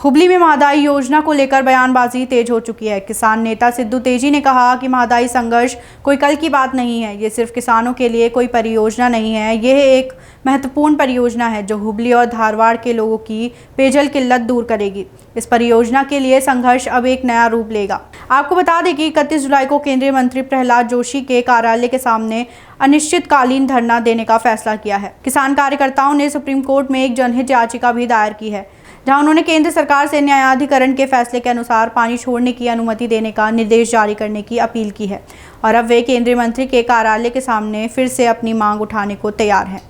हुबली में महदाई योजना को लेकर बयानबाजी तेज हो चुकी है। किसान नेता सिद्धू तेजी ने कहा कि महदाई संघर्ष कोई कल की बात नहीं है, ये सिर्फ किसानों के लिए कोई परियोजना नहीं है, यह एक महत्वपूर्ण परियोजना है जो हुबली और धारवाड़ के लोगों की पेयजल किल्लत दूर करेगी। इस परियोजना के लिए संघर्ष अब एक नया रूप लेगा। आपको बता दें कि 31 जुलाई को केंद्रीय मंत्री प्रहलाद जोशी के कार्यालय के सामने अनिश्चितकालीन धरना देने का फैसला किया है। किसान कार्यकर्ताओं ने सुप्रीम कोर्ट में एक जनहित याचिका भी दायर की है, जहां उन्होंने केंद्र सरकार से न्यायाधिकरण के फैसले के अनुसार पानी छोड़ने की अनुमति देने का निर्देश जारी करने की अपील की है और अब वे केंद्रीय मंत्री के कार्यालय के सामने फिर से अपनी मांग उठाने को तैयार हैं।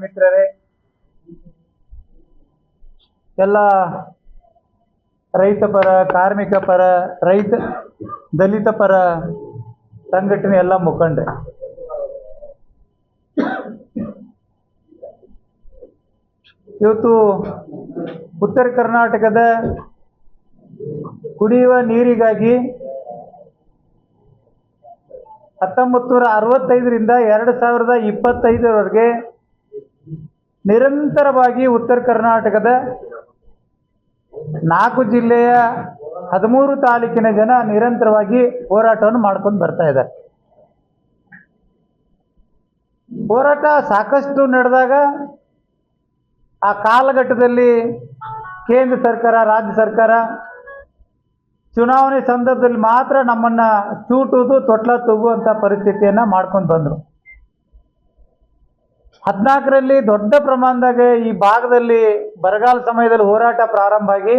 मित्ररे, ರೈತ ಪರ, ಕಾರ್ಮಿಕ ಪರ, ದಲಿತ ಪರ ಸಂಘಟನೆ ಎಲ್ಲ ಮುಖಂಡರು ಇವತ್ತು ಉತ್ತರ ಕರ್ನಾಟಕದ ಕುಡಿಯುವ ನೀರಿಗಾಗಿ 1965 ರಿಂದ 2025 ರವರೆಗೆ ನಿರಂತರವಾಗಿ ಉತ್ತರ ಕರ್ನಾಟಕದ 4 ಜಿಲ್ಲೆಯ 13 ತಾಲೂಕಿನ ಜನ ನಿರಂತರವಾಗಿ ಹೋರಾಟವನ್ನು ಮಾಡ್ಕೊಂಡು ಬರ್ತಾ ಇದ್ದಾರೆ. ಹೋರಾಟ ಸಾಕಷ್ಟು ನಡೆದಾಗ ಆ ಕಾಲಘಟ್ಟದಲ್ಲಿ ಕೇಂದ್ರ ಸರ್ಕಾರ, ರಾಜ್ಯ ಸರ್ಕಾರ ಚುನಾವಣೆ ಸಂದರ್ಭದಲ್ಲಿ ಮಾತ್ರ ನಮ್ಮನ್ನ ಚೂಟುವುದು, ತೊಟ್ಲ ತೂಗುವಂತ ಪರಿಸ್ಥಿತಿಯನ್ನ ಮಾಡ್ಕೊಂಡು ಬಂದರು. 14ರಲ್ಲಿ ದೊಡ್ಡ ಪ್ರಮಾಣದಾಗ ಈ ಭಾಗದಲ್ಲಿ ಬರಗಾಲ ಸಮಯದಲ್ಲಿ ಹೋರಾಟ ಪ್ರಾರಂಭ ಆಗಿ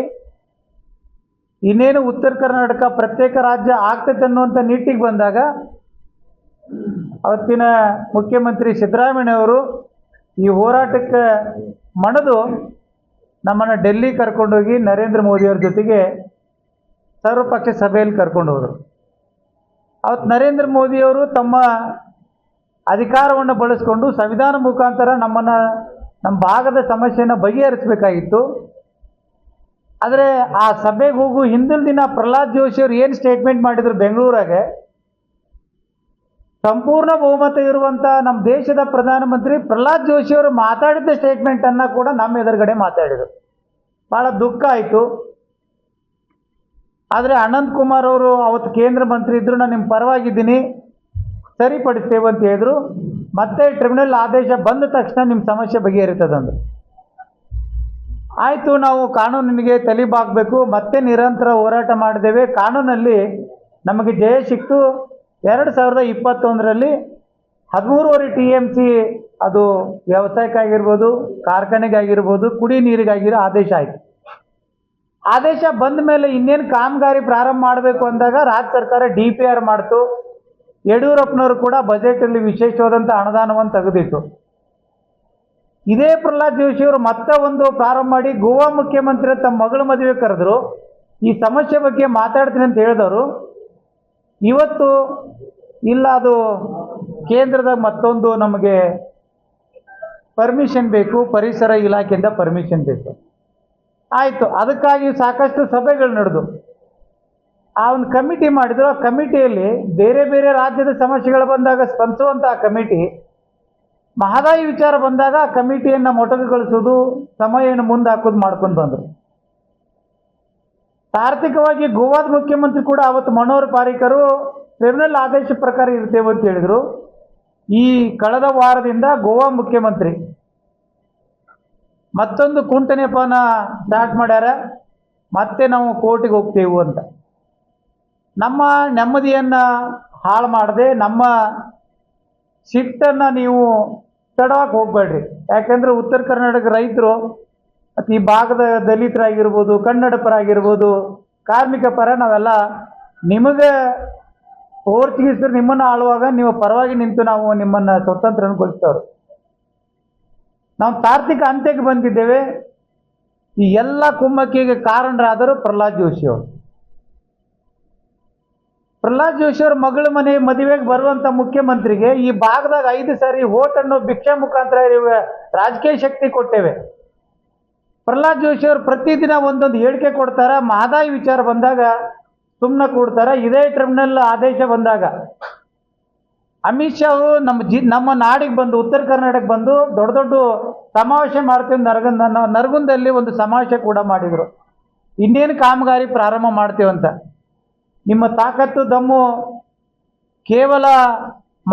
ಇನ್ನೇನು ಉತ್ತರ ಕರ್ನಾಟಕ ಪ್ರತ್ಯೇಕ ರಾಜ್ಯ ಆಗ್ತದೆ ಅನ್ನುವಂಥ ನಿಟ್ಟಿಗೆ ಬಂದಾಗ ಅವತ್ತಿನ ಮುಖ್ಯಮಂತ್ರಿ ಸಿದ್ದರಾಮಯ್ಯ ಅವರು ಈ ಹೋರಾಟಕ್ಕೆ ಮಣಿದು ನಮ್ಮನ್ನು ಡೆಲ್ಲಿ ಕರ್ಕೊಂಡೋಗಿ ನರೇಂದ್ರ ಮೋದಿಯವರ ಜೊತೆಗೆ ಸರ್ವಪಕ್ಷ ಸಭೆಯಲ್ಲಿ ಕರ್ಕೊಂಡು ಹೋದರು. ಅವತ್ತು ನರೇಂದ್ರ ಮೋದಿಯವರು ತಮ್ಮ ಅಧಿಕಾರವನ್ನು ಬಳಸಿಕೊಂಡು ಸಂವಿಧಾನ ಮುಖಾಂತರ ನಮ್ಮ ಭಾಗದ ಸಮಸ್ಯೆಯನ್ನು ಬಗೆಹರಿಸಬೇಕಾಗಿತ್ತು. ಆದರೆ ಆ ಸಭೆಗೆ ಹೋಗು ಹಿಂದಿನ ದಿನ ಪ್ರಹ್ಲಾದ್ ಜೋಶಿ ಅವರು ಏನು ಸ್ಟೇಟ್ಮೆಂಟ್ ಮಾಡಿದ್ರು ಬೆಂಗಳೂರಾಗ, ಸಂಪೂರ್ಣ ಬಹುಮತ ಇರುವಂಥ ನಮ್ಮ ದೇಶದ ಪ್ರಧಾನಮಂತ್ರಿ ಪ್ರಹ್ಲಾದ್ ಜೋಶಿ ಅವರು ಮಾತಾಡಿದ ಸ್ಟೇಟ್ಮೆಂಟನ್ನು ಕೂಡ ನಮ್ಮ ಎದುರುಗಡೆ ಮಾತಾಡಿದರು. ಭಾಳ ದುಃಖ ಆಯಿತು. ಆದರೆ ಅನಂತ್ ಕುಮಾರ್ ಅವರು ಅವತ್ತು ಕೇಂದ್ರ ಮಂತ್ರಿ ಇದ್ದರು, ನಾನು ನಿಮ್ಮ ಪರವಾಗಿದ್ದೀನಿ, ಸರಿಪಡಿಸ್ತೇವೆ ಅಂತ ಹೇಳಿದ್ರು. ಮತ್ತೆ ಟ್ರಿಬ್ಯುನಲ್ ಆದೇಶ ಬಂದ ತಕ್ಷಣ ನಿಮ್ಮ ಸಮಸ್ಯೆ ಬಗೆಹರಿತದಂದ್ರು. ಆಯಿತು, ನಾವು ಕಾನೂನಿಗೆ ತಲೆಬಾಗಬೇಕು, ಮತ್ತೆ ನಿರಂತರ ಹೋರಾಟ ಮಾಡಿದ್ದೇವೆ. ಕಾನೂನಲ್ಲಿ ನಮಗೆ ಜಯ ಸಿಕ್ತು. 2021ರಲ್ಲಿ 13.5 TMC ಅದು ವ್ಯವಸಾಯಕ್ಕಾಗಿರ್ಬೋದು, ಕಾರ್ಖಾನೆಗಾಗಿರ್ಬೋದು, ಕುಡಿ ನೀರಿಗಾಗಿರೋ ಆದೇಶ ಆಯಿತು. ಆದೇಶ ಬಂದ ಮೇಲೆ ಇನ್ನೇನು ಕಾಮಗಾರಿ ಪ್ರಾರಂಭ ಮಾಡಬೇಕು ಅಂದಾಗ ರಾಜ್ಯ ಸರ್ಕಾರ DPR ಮಾಡ್ತು. ಯಡಿಯೂರಪ್ಪನವರು ಕೂಡ ಬಜೆಟಲ್ಲಿ ವಿಶೇಷವಾದಂಥ ಅನುದಾನವನ್ನು ತೆಗೆದಿತ್ತು. ಇದೇ ಪ್ರಹ್ಲಾದ್ ಜೋಶಿ ಅವರು ಮತ್ತೆ ಒಂದು ಪ್ರಾರಂಭ ಮಾಡಿ ಗೋವಾ ಮುಖ್ಯಮಂತ್ರಿ ತಮ್ಮ ಮಗಳ ಮದುವೆ ಕರೆದ್ರು. ಈ ಸಮಸ್ಯೆ ಬಗ್ಗೆ ಮಾತಾಡ್ತೀನಿ ಅಂತ ಹೇಳಿದವರು ಇವತ್ತು ಇಲ್ಲ, ಅದು ಕೇಂದ್ರದಾಗ ಮತ್ತೊಂದು ನಮಗೆ ಪರ್ಮಿಷನ್ ಬೇಕು, ಪರಿಸರ ಇಲಾಖೆಯಿಂದ ಪರ್ಮಿಷನ್ ಬೇಕು. ಆಯಿತು, ಅದಕ್ಕಾಗಿ ಸಾಕಷ್ಟು ಸಭೆಗಳು ನಡೆದು ಆ ಒಂದು ಕಮಿಟಿ ಮಾಡಿದ್ರು. ಆ ಕಮಿಟಿಯಲ್ಲಿ ಬೇರೆ ಬೇರೆ ರಾಜ್ಯದ ಸಮಸ್ಯೆಗಳು ಬಂದಾಗ ಸ್ಪಂದಿಸುವಂಥ ಆ ಕಮಿಟಿ, ಮಹದಾಯಿ ವಿಚಾರ ಬಂದಾಗ ಆ ಕಮಿಟಿಯನ್ನು ಮೊಟಕುಗೊಳಿಸೋದು, ಸಮಯವನ್ನು ಮುಂದೆ ಹಾಕೋದು ಮಾಡ್ಕೊಂಡು ಬಂದರು. ತಾರ್ಕಿಕವಾಗಿ ಗೋವಾದ ಮುಖ್ಯಮಂತ್ರಿ ಕೂಡ ಅವತ್ತು ಮನೋಹರ್ ಪಾರಿಕರು ಟ್ರಿಬ್ಯುನಲ್ ಆದೇಶ ಪ್ರಕಾರ ಇರ್ತೇವೆ ಅಂತ ಹೇಳಿದರು. ಈ ಕಳೆದ ವಾರದಿಂದ ಗೋವಾ ಮುಖ್ಯಮಂತ್ರಿ ಮತ್ತೊಂದು ಕುಂಟನೆಪನ ಸ್ಟಾರ್ಟ್ ಮಾಡ್ಯಾರ, ಮತ್ತೆ ನಾವು ಕೋರ್ಟಿಗೆ ಹೋಗ್ತೇವೆ ಅಂತ. ನಮ್ಮ ನೆಮ್ಮದಿಯನ್ನು ಹಾಳು ಮಾಡದೆ ನಮ್ಮ ಸಿಟ್ಟನ್ನು ನೀವು ತಡವಾಗಿ ಹೋಗಬೇಡ್ರಿ. ಯಾಕೆಂದರೆ ಉತ್ತರ ಕರ್ನಾಟಕ ರೈತರು ಮತ್ತು ಈ ಭಾಗದ ದಲಿತರಾಗಿರ್ಬೋದು, ಕನ್ನಡಪರಾಗಿರ್ಬೋದು, ಕಾರ್ಮಿಕ ಪರ ನಾವೆಲ್ಲ ನಿಮಗೆ ಪೋರ್ಚುಗೀಸರು ನಿಮ್ಮನ್ನು ಆಳುವಾಗ ನೀವು ಪರವಾಗಿ ನಿಂತು ನಾವು ನಿಮ್ಮನ್ನು ಸ್ವತಂತ್ರಗೊಳಿಸ್ತವ್ರು. ನಾವು ತಾರ್ಕಿಕ ಅಂತ್ಯಕ್ಕೆ ಬಂದಿದ್ದೇವೆ. ಈ ಎಲ್ಲ ಕುಮ್ಮಕ್ಕಿಗೆ ಕಾರಣರಾದರು ಪ್ರಹ್ಲಾದ್ ಜೋಶಿ ಅವರು. ಪ್ರಹ್ಲಾದ್ ಜೋಶಿ ಅವ್ರ ಮಗಳ ಮನೆ ಮದುವೆಗೆ ಬರುವಂಥ ಮುಖ್ಯಮಂತ್ರಿಗೆ ಈ ಭಾಗದಾಗ 5 ಸಾರಿ ವೋಟ್ ಅನ್ನೋ ಭಿಕ್ಷಾ ಮುಖಾಂತರ ರಾಜಕೀಯ ಶಕ್ತಿ ಕೊಟ್ಟೇವೆ. ಪ್ರಹ್ಲಾದ್ ಜೋಶಿ ಅವರು ಪ್ರತಿದಿನ ಒಂದೊಂದು ಹೇಳಿಕೆ ಕೊಡ್ತಾರೆ. ಮಹದಾಯಿ ವಿಚಾರ ಬಂದಾಗ ಸುಮ್ಮನೆ ಕೊಡ್ತಾರೆ. ಇದೇ ಟ್ರಿಬ್ಯುನಲ್ ಆದೇಶ ಬಂದಾಗ ಅಮಿತ್ ಶಾ ಅವರು ನಮ್ಮ ನಾಡಿಗೆ ಬಂದು, ಉತ್ತರ ಕರ್ನಾಟಕ ಬಂದು ದೊಡ್ಡ ದೊಡ್ಡ ಸಮಾವೇಶ ಮಾಡ್ತೀವಿ. ನರಗುಂದಲ್ಲಿ ಒಂದು ಸಮಾವೇಶ ಕೂಡ ಮಾಡಿದರು. ಇನ್ನೇನು ಕಾಮಗಾರಿ ಪ್ರಾರಂಭ ಮಾಡ್ತೇವಂತ. ನಿಮ್ಮ ತಾಕತ್ತು ದಮ್ಮು ಕೇವಲ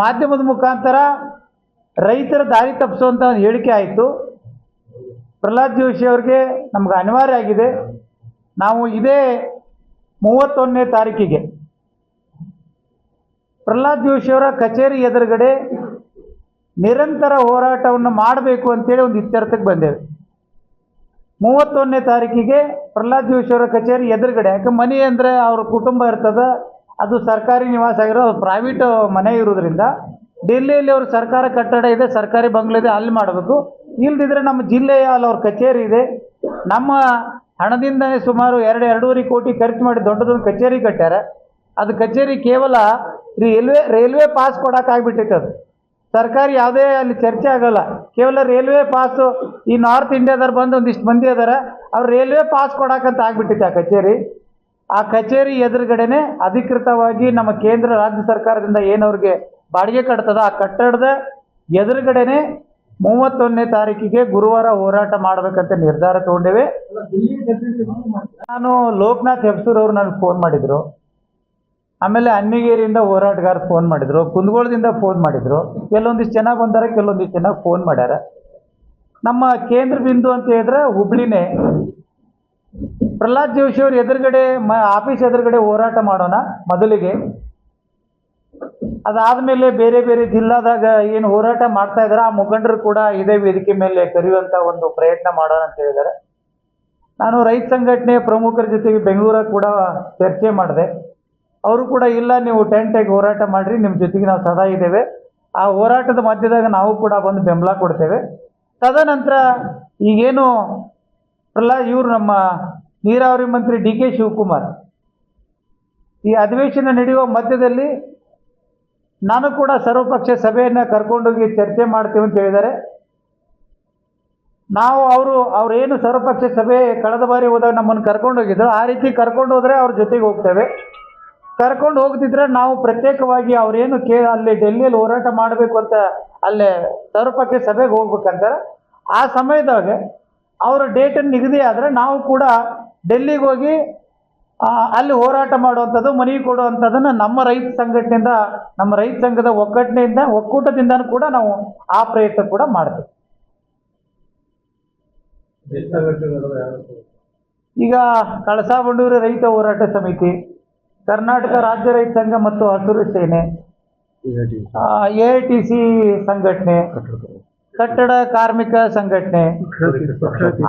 ಮಾಧ್ಯಮದ ಮುಖಾಂತರ ರೈತರ ದಾರಿ ತಪ್ಪಿಸುವಂಥ ಒಂದು ಹೇಳಿಕೆ ಆಯಿತು. ಪ್ರಹ್ಲಾದ್ ಜೋಶಿ ಅವ್ರಿಗೆ ನಮ್ಗೆ ಅನಿವಾರ್ಯ ಆಗಿದೆ. ನಾವು ಇದೇ 31ನೇ ತಾರೀಕಿಗೆ ಪ್ರಹ್ಲಾದ್ ಜೋಶಿ ಅವರ ಕಚೇರಿ ಎದುರುಗಡೆ ನಿರಂತರ ಹೋರಾಟವನ್ನು ಮಾಡಬೇಕು ಅಂತೇಳಿ ಒಂದು ಇತ್ಯರ್ಥಕ್ಕೆ ಬಂದೇವೆ. 31ನೇ ತಾರೀಕಿಗೆ ಪ್ರಹ್ಲಾದ್ ಜೋಶಿ ಅವರ ಕಚೇರಿ ಎದುರುಗಡೆ, ಯಾಕೆ ಮನೆ ಅಂದರೆ ಅವ್ರ ಕುಟುಂಬ ಇರ್ತದೆ, ಅದು ಸರ್ಕಾರಿ ನಿವಾಸ ಆಗಿರೋ ಪ್ರೈವೇಟ್ ಮನೆ ಇರೋದ್ರಿಂದ ಡೆಲ್ಲಿಯಲ್ಲಿ ಅವ್ರ ಸರ್ಕಾರ ಕಟ್ಟಡ ಇದೆ, ಸರ್ಕಾರಿ ಬಂಗ್ಲೆ ಇದೆ, ಅಲ್ಲಿ ಮಾಡಬೇಕು. ಇಲ್ದಿದ್ರೆ ನಮ್ಮ ಜಿಲ್ಲೆಯ ಅಲ್ಲಿ ಅವ್ರ ಕಚೇರಿ ಇದೆ. ನಮ್ಮ ಹಣದಿಂದನೇ ಸುಮಾರು 2-2.5 ಕೋಟಿ ಖರ್ಚು ಮಾಡಿ ದೊಡ್ಡದೊಂದು ಕಚೇರಿ ಕಟ್ಟ್ಯಾರ. ಅದು ಕಚೇರಿ ಕೇವಲ ರೈಲ್ವೆ ಪಾಸ್ ಕೊಡೋಕ್ಕಾಗ್ಬಿಟ್ಟೈತೆ. ಅದು ಸರ್ಕಾರಿ ಯಾವುದೇ ಅಲ್ಲಿ ಚರ್ಚೆ ಆಗೋಲ್ಲ. ಕೇವಲ ರೈಲ್ವೆ ಪಾಸು ಈ ನಾರ್ತ್ ಇಂಡಿಯಾದವ್ರು ಬಂದು ಒಂದಿಷ್ಟು ಮಂದಿ ಅದಾರ, ಅವ್ರು ರೈಲ್ವೆ ಪಾಸ್ ಕೊಡೋಕ್ಕಂತ ಆಗ್ಬಿಟ್ಟೈತೆ ಆ ಕಚೇರಿ. ಆ ಕಚೇರಿ ಎದುರುಗಡೆನೆ ಅಧಿಕೃತವಾಗಿ ನಮ್ಮ ಕೇಂದ್ರ ರಾಜ್ಯ ಸರ್ಕಾರದಿಂದ ಏನವ್ರಿಗೆ ಬಾಡಿಗೆ ಕಟ್ತದ ಆ ಕಟ್ಟಡದ ಎದುರುಗಡೆನೆ 31ನೇ ತಾರೀಕಿಗೆ ಗುರುವಾರ ಹೋರಾಟ ಮಾಡಬೇಕಂತ ನಿರ್ಧಾರ ತಗೊಂಡೇವೆ. ನಾನು ಲೋಕನಾಥ್ ಹೆಬ್ಸೂರ್ ಅವರು ನನಗೆ ಫೋನ್ ಮಾಡಿದರು. ಆಮೇಲೆ ಅನ್ನಿಗೇರಿಯಿಂದ ಹೋರಾಟಗಾರ ಫೋನ್ ಮಾಡಿದರು, ಕುಂದಗೋಳದಿಂದ ಫೋನ್ ಮಾಡಿದರು. ಕೆಲವೊಂದಿಷ್ಟು ಜನ ಬಂದಾರೆ, ಕೆಲವೊಂದಿಷ್ಟು ಜನ ಫೋನ್ ಮಾಡ್ಯಾರ. ನಮ್ಮ ಕೇಂದ್ರ ಬಿಂದು ಅಂತ ಹೇಳಿದ್ರೆ ಹುಬ್ಳಿನೇ. ಪ್ರಹ್ಲಾದ್ ಜೋಶಿ ಅವ್ರ ಎದುರುಗಡೆ ಆಫೀಸ್ ಎದುರುಗಡೆ ಹೋರಾಟ ಮಾಡೋಣ ಮೊದಲಿಗೆ. ಅದಾದಮೇಲೆ ಬೇರೆ ಬೇರೆ ಜಿಲ್ಲಾದಾಗ ಏನು ಹೋರಾಟ ಮಾಡ್ತಾ ಇದ್ದಾರೆ ಆ ಮುಖಂಡರು ಕೂಡ ಇದೇ ವೇದಿಕೆ ಮೇಲೆ ಕರೆಯುವಂಥ ಒಂದು ಪ್ರಯತ್ನ ಮಾಡೋಣ ಅಂತ ಹೇಳಿದ್ದಾರೆ. ನಾನು ರೈತ ಸಂಘಟನೆಯ ಪ್ರಮುಖರ ಜೊತೆಗೆ ಬೆಂಗಳೂರಾಗ ಕೂಡ ಚರ್ಚೆ ಮಾಡಿದೆ. ಅವರು ಕೂಡ ಇಲ್ಲ, ನೀವು ಟೆಂಟಾಗಿ ಹೋರಾಟ ಮಾಡಿರಿ, ನಿಮ್ಮ ಜೊತೆಗೆ ನಾವು ಸದಾ ಇದ್ದೇವೆ, ಆ ಹೋರಾಟದ ಮಧ್ಯದಾಗ ನಾವು ಕೂಡ ಬಂದು ಬೆಂಬಲ ಕೊಡ್ತೇವೆ. ತದನಂತರ ಈಗೇನು ಇವರು ನಮ್ಮ ನೀರಾವರಿ ಮಂತ್ರಿ DK ಶಿವಕುಮಾರ್ ಈ ಅಧಿವೇಶನ ನಡೆಯುವ ಮಧ್ಯದಲ್ಲಿ ನಾನು ಕೂಡ ಸರ್ವಪಕ್ಷ ಸಭೆಯನ್ನು ಕರ್ಕೊಂಡೋಗಿ ಚರ್ಚೆ ಮಾಡ್ತೀವಿ ಅಂತ ಹೇಳಿದ್ದಾರೆ. ನಾವು ಅವ್ರೇನು ಸರ್ವಪಕ್ಷ ಸಭೆ ಕಳೆದ ಬಾರಿ ಹೋದಾಗ ನಮ್ಮನ್ನು ಕರ್ಕೊಂಡು ಹೋಗಿದ್ರು, ಆ ರೀತಿ ಕರ್ಕೊಂಡು ಹೋದರೆ ಅವ್ರ ಜೊತೆಗೆ ಹೋಗ್ತೇವೆ. ಕರ್ಕೊಂಡು ಹೋಗ್ತಿದ್ರೆ ನಾವು ಪ್ರತ್ಯೇಕವಾಗಿ ಅವ್ರೇನು ಅಲ್ಲಿ ಡೆಲ್ಲಿಯಲ್ಲಿ ಹೋರಾಟ ಮಾಡಬೇಕು ಅಂತ ಅಲ್ಲೇ ಸರ್ವಪಕ್ಷ ಸಭೆಗೆ ಹೋಗ್ಬೇಕಂತಾರೆ. ಆ ಸಮಯದಾಗ ಅವರ ಡೇಟನ್ನು ನಿಗದಿ ಆದರೆ ನಾವು ಕೂಡ ಡೆಲ್ಲಿಗೆ ಹೋಗಿ ಅಲ್ಲಿ ಹೋರಾಟ ಮಾಡುವಂಥದ್ದು, ಮನವಿ ಕೊಡುವಂಥದ್ದನ್ನು ನಮ್ಮ ರೈತ ಸಂಘಟನೆಯಿಂದ, ನಮ್ಮ ರೈತ ಸಂಘದ ಒಕ್ಕೂಟದಿಂದ ಕೂಡ ನಾವು ಆ ಪ್ರಯತ್ನ ಕೂಡ ಮಾಡ್ತೇವೆ. ಈಗ ಕಳಸಾ ಬಂಡೂರಿ ರೈತ ಹೋರಾಟ ಸಮಿತಿ, ಕರ್ನಾಟಕ ರಾಜ್ಯ ರೈತ ಸಂಘ ಮತ್ತು ಹಸಿರು ಸೇನೆ, AITC ಸಂಘಟನೆ, ಕಟ್ಟಡ ಕಾರ್ಮಿಕ ಸಂಘಟನೆ,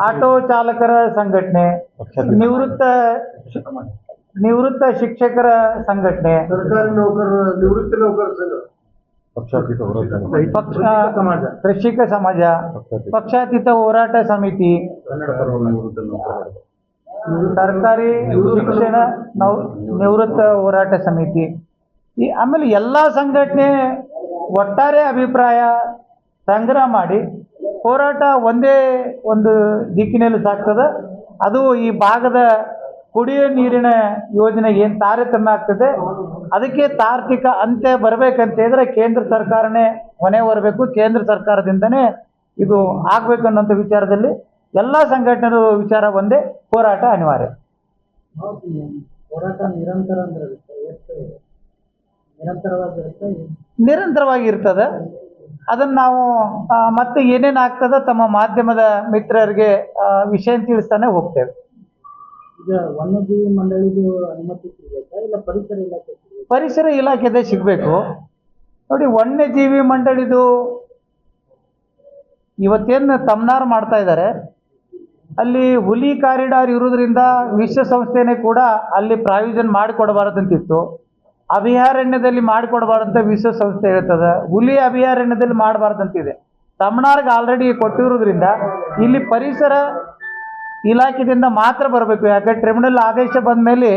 ಆಟೋ ಚಾಲಕರ ಸಂಘಟನೆ, ನಿವೃತ್ತ ಶಿಕ್ಷಕರ ಸಂಘಟನೆ, ಕೃಷಿಕ ಸಮಾಜ, ಪಕ್ಷಾತೀತ ಹೋರಾಟ ಸಮಿತಿ, ಸರ್ಕಾರಿ ಶಿಕ್ಷಣ ನಿವೃತ್ತ ಹೋರಾಟ ಸಮಿತಿ, ಆಮೇಲೆ ಎಲ್ಲ ಸಂಘಟನೆ ಒಟ್ಟಾರೆ ಅಭಿಪ್ರಾಯ ಸಂಗ್ರಹ ಮಾಡಿ ಹೋರಾಟ ಒಂದೇ ಒಂದು ದಿಕ್ಕಿನಲ್ಲಿ ಸಾಗ್ತದೆ. ಅದು ಈ ಭಾಗದ ಕುಡಿಯೋ ನೀರಿನ ಯೋಜನೆಗೆ ಏನು ತಾರತಮ್ಯ ಆಗ್ತದೆ ಅದಕ್ಕೆ ತಾರ್ಕಿಕ ಅಂತ್ಯ ಬರಬೇಕಂತ ಹೇಳಿದ್ರೆ ಕೇಂದ್ರ ಸರ್ಕಾರನೇ ಹೊಣೆ ಹೊರಬೇಕು. ಕೇಂದ್ರ ಸರ್ಕಾರದಿಂದನೇ ಇದು ಆಗಬೇಕು ಅನ್ನೋಂಥ ವಿಚಾರದಲ್ಲಿ ಎಲ್ಲ ಸಂಘಟನೆಗಳು ವಿಚಾರ ಒಂದೇ, ಹೋರಾಟ ಅನಿವಾರ್ಯ. ಹೋರಾಟ ನಿರಂತರವಾಗಿರ್ತದೆ. ಅದನ್ನು ನಾವು ಮತ್ತೆ ಏನೇನು ಆಗ್ತದೆ ತಮ್ಮ ಮಾಧ್ಯಮದ ಮಿತ್ರರಿಗೆ ವಿಷಯ ತಿಳಿಸ್ತಾನೆ ಹೋಗ್ತೇವೆ. ಈಗ ವನ್ಯಜೀವಿ ಮಂಡಳಿದು ಅನುಮತಿ ಸಿಗಬೇಕಾ ಇಲ್ಲ ಪರಿಸರ ಇಲಾಖೆ? ಪರಿಸರ ಇಲಾಖೆದೇ ಸಿಗಬೇಕು. ನೋಡಿ, ವನ್ಯಜೀವಿ ಮಂಡಳಿದು ಇವತ್ತೇನು ತಮ್ನಾರ್ ಮಾಡ್ತಾ ಇದ್ದಾರೆ, ಅಲ್ಲಿ ಹುಲಿ ಕಾರಿಡಾರ್ ಇರೋದ್ರಿಂದ ವಿಶ್ವಸಂಸ್ಥೆನೇ ಕೂಡ ಅಲ್ಲಿ ಪ್ರಾವಿಷನ್ ಮಾಡಿಕೊಡಬಾರ್ದಂತಿತ್ತು. ಅಭಯಾರಣ್ಯದಲ್ಲಿ ಮಾಡಿಕೊಡಬಾರ್ದಂತ ವಿಶ್ವಸಂಸ್ಥೆ ಹೇಳ್ತದೆ. ಹುಲಿ ಅಭಯಾರಣ್ಯದಲ್ಲಿ ಮಾಡಬಾರ್ದಂತಿದೆ. ತಮಿಳ್ನಾಡಿಗೆ ಆಲ್ರೆಡಿ ಕೊಟ್ಟಿರೋದ್ರಿಂದ ಇಲ್ಲಿ ಪರಿಸರ ಇಲಾಖೆಯಿಂದ ಮಾತ್ರ ಬರಬೇಕು. ಯಾಕೆ ಟ್ರಿಬ್ಯುನಲ್ ಆದೇಶ ಬಂದ ಮೇಲೆ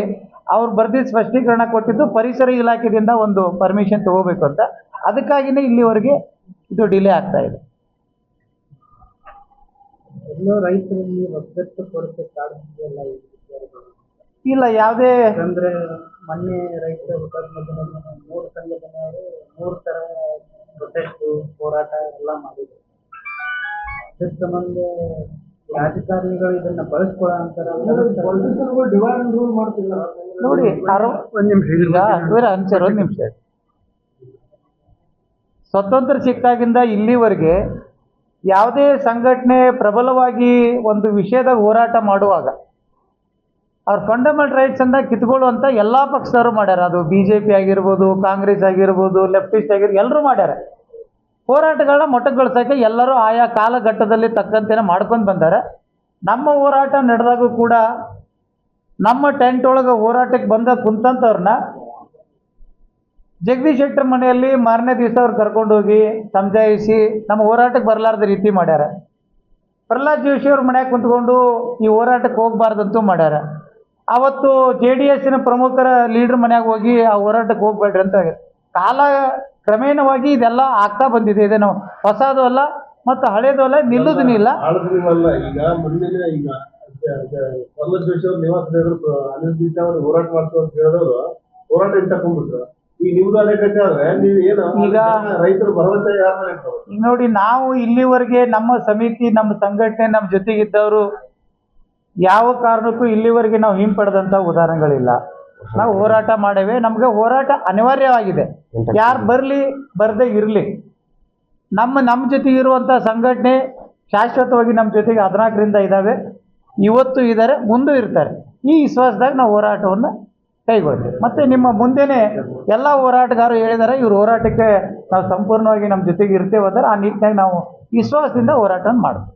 ಅವ್ರು ಬರ್ದಿದ್ದು ಸ್ಪಷ್ಟೀಕರಣ ಕೊಟ್ಟಿದ್ದು ಪರಿಸರ ಇಲಾಖೆಯಿಂದ ಒಂದು ಪರ್ಮಿಷನ್ ತಗೋಬೇಕು ಅಂತ. ಅದಕ್ಕಾಗಿಯೇ ಇಲ್ಲಿವರೆಗೆ ಇದು ಡಿಲೇ ಆಗ್ತಾ ಇದೆ. ಎಲ್ಲೋ ರೈತರಲ್ಲಿ ಒಗ್ಗಟ್ಟು ಕೊರತೆ ಕಾಡ್ತಿದೆಯಲ್ಲ ಇಲ್ಲ, ಯಾವುದೇ ಅಂದ್ರೆ ಮೊನ್ನೆ ರೈತ ಹುತಾತ್ಮದಲ್ಲಿ 3 ಸಂಘಟನೆಯವರು 3 ಥರ ಪ್ರೊಟೆಸ್ಟ್ ಹೋರಾಟ ಎಲ್ಲ ಮಾಡಿದ್ರು. ಅದಕ್ಕೆ ಸಂಬಂಧ ರಾಜಕಾರಣಿಗಳು ಇದನ್ನ ಬಳಸ್ಕೊಳ್ಳೋ ಅಂತಾರ ಪೊಲಿಟಿಷಿಯನ್ಗಳು ಡಿವೈಡ್ ಅಂಡ್ ರೂಲ್ ಮಾಡ್ತಿಲ್ಲ ನೋಡಿ ಒಂದು ನಿಮಿಷ ಈಗ ಇವ್ರ ಅನ್ಸರ್ ಒಂದು ನಿಮಿಷ. ಸ್ವತಂತ್ರ ಸಿಕ್ಕಾಗಿಂದ ಇಲ್ಲಿವರೆಗೆ ಯಾವುದೇ ಸಂಘಟನೆ ಪ್ರಬಲವಾಗಿ ಒಂದು ವಿಷಯದಾಗ ಹೋರಾಟ ಮಾಡುವಾಗ ಅವ್ರ ಫಂಡಮೆಂಟಲ್ ರೈಟ್ಸ್ ಅಂತ ಕಿತ್ಕೊಳ್ಳುವಂಥ ಎಲ್ಲ ಪಕ್ಷದವರು ಮಾಡ್ಯಾರ. ಅದು BJP ಆಗಿರ್ಬೋದು, ಕಾಂಗ್ರೆಸ್ ಆಗಿರ್ಬೋದು, ಲೆಫ್ಟಿಸ್ಟ್ ಆಗಿರ್ಬೋದು, ಎಲ್ಲರೂ ಮಾಡ್ಯಾರ. ಹೋರಾಟಗಳನ್ನ ಮೊಟಕುಗೊಳಿಸೋಕ್ಕೆ ಎಲ್ಲರೂ ಆಯಾ ಕಾಲಘಟ್ಟದಲ್ಲಿ ತಕ್ಕಂತೆನೇ ಮಾಡ್ಕೊಂಡು ಬಂದಾರೆ. ನಮ್ಮ ಹೋರಾಟ ನಡೆದಾಗೂ ಕೂಡ ನಮ್ಮ ಟೆಂಟ್ ಒಳಗೆ ಹೋರಾಟಕ್ಕೆ ಬಂದ ಕುಂತಂಥವ್ರನ್ನ ಜಗದೀಶ್ ಶೆಟ್ಟರ್ ಮನೆಯಲ್ಲಿ ಮಾರನೇ ದಿವಸ ಅವ್ರು ಕರ್ಕೊಂಡೋಗಿ ಸಮಜಾಯಿಸಿ ನಮ್ಮ ಹೋರಾಟಕ್ಕೆ ಬರಲಾರ್ದ ರೀತಿ ಮಾಡ್ಯಾರ. ಪ್ರಹ್ಲಾದ್ ಜೋಶಿ ಅವ್ರ ಮನ್ಯಾಗ ಕುಂತ್ಕೊಂಡು ಈ ಹೋರಾಟಕ್ಕೆ ಹೋಗ್ಬಾರ್ದಂತೂ ಮಾಡ್ಯಾರ. ಅವತ್ತು JDSನ ಪ್ರಮುಖರ ಲೀಡ್ರ್ ಮನ್ಯಾಗ ಹೋಗಿ ಆ ಹೋರಾಟಕ್ಕೆ ಹೋಗ್ಬೇಡ್ರಿ ಅಂತ ಕಾಲ ಕ್ರಮೇಣವಾಗಿ ಇದೆಲ್ಲ ಆಗ್ತಾ ಬಂದಿದೆ. ಇದೇನು ಹೊಸದು ಅಲ್ಲ ಮತ್ತು ಹಳೇದು ಅಲ್ಲ, ನಿಲ್ಲುದೂ ಇಲ್ಲ. ಈಗ ಮುಂದಿನ ಈಗ ಪ್ರಹ್ಲಾದ್ ಜೋಶಿ ಅವ್ರ ನಿವಾಸದ ಅನಿಲ್ ದೀಕ್ಷಾ ಅವರು ಹೋರಾಟ ಮಾಡ್ತಾರೆ ಅಂತ ಹೇಳಿದವರು ಹೋರಾಟ ತಗೊಂಡ್ಬಿಟ್ರು. ಈಗ ನಿಮ್ದು ಅದೇ ಕಟ್ಟೆ ಆದ್ರೆ ನೀವು ಏನು ಈಗ ರೈತರು ಭರವಸೆ ಯಾರ ಮೇಲೆ ಇರ್ತಾವೆ? ಈಗ ನೋಡಿ, ನಾವು ಇಲ್ಲಿವರೆಗೆ ನಮ್ಮ ಸಮಿತಿ, ನಮ್ಮ ಸಂಘಟನೆ, ನಮ್ಮ ಜೊತೆಗಿದ್ದವರು ಯಾವ ಕಾರಣಕ್ಕೂ ಇಲ್ಲಿವರೆಗೆ ನಾವು ಹಿಂಪಡೆದಂಥ ಉದಾಹರಣೆಗಳಿಲ್ಲ. ನಾವು ಹೋರಾಟ ಮಾಡೇವೆ. ನಮಗೆ ಹೋರಾಟ ಅನಿವಾರ್ಯವಾಗಿದೆ. ಯಾರು ಬರಲಿ ಬರದೇ ಇರಲಿ, ನಮ್ಮ ಜೊತೆಗೆ ಇರುವಂಥ ಸಂಘಟನೆ ಶಾಶ್ವತವಾಗಿ ನಮ್ಮ ಜೊತೆಗೆ 14ರಿಂದ ಇದ್ದಾವೆ. ಇವತ್ತು ಇದ್ದಾರೆ, ಮುಂದೂ ಇರ್ತಾರೆ. ಈ ವಿಶ್ವಾಸದಾಗ ನಾವು ಹೋರಾಟವನ್ನು ಕೈಗೊಳ್ತೀವಿ. ಮತ್ತು ನಿಮ್ಮ ಮುಂದೆನೇ ಎಲ್ಲ ಹೋರಾಟಗಾರರು ಹೇಳಿದ್ದಾರೆ, ಇವ್ರ ಹೋರಾಟಕ್ಕೆ ನಾವು ಸಂಪೂರ್ಣವಾಗಿ ನಮ್ಮ ಜೊತೆಗೆ ಇರ್ತೇವೆ ಅಂದರೆ ಆ ನಿಟ್ಟಿನಾಗ ನಾವು ವಿಶ್ವಾಸದಿಂದ ಹೋರಾಟವನ್ನು ಮಾಡ್ತೀವಿ.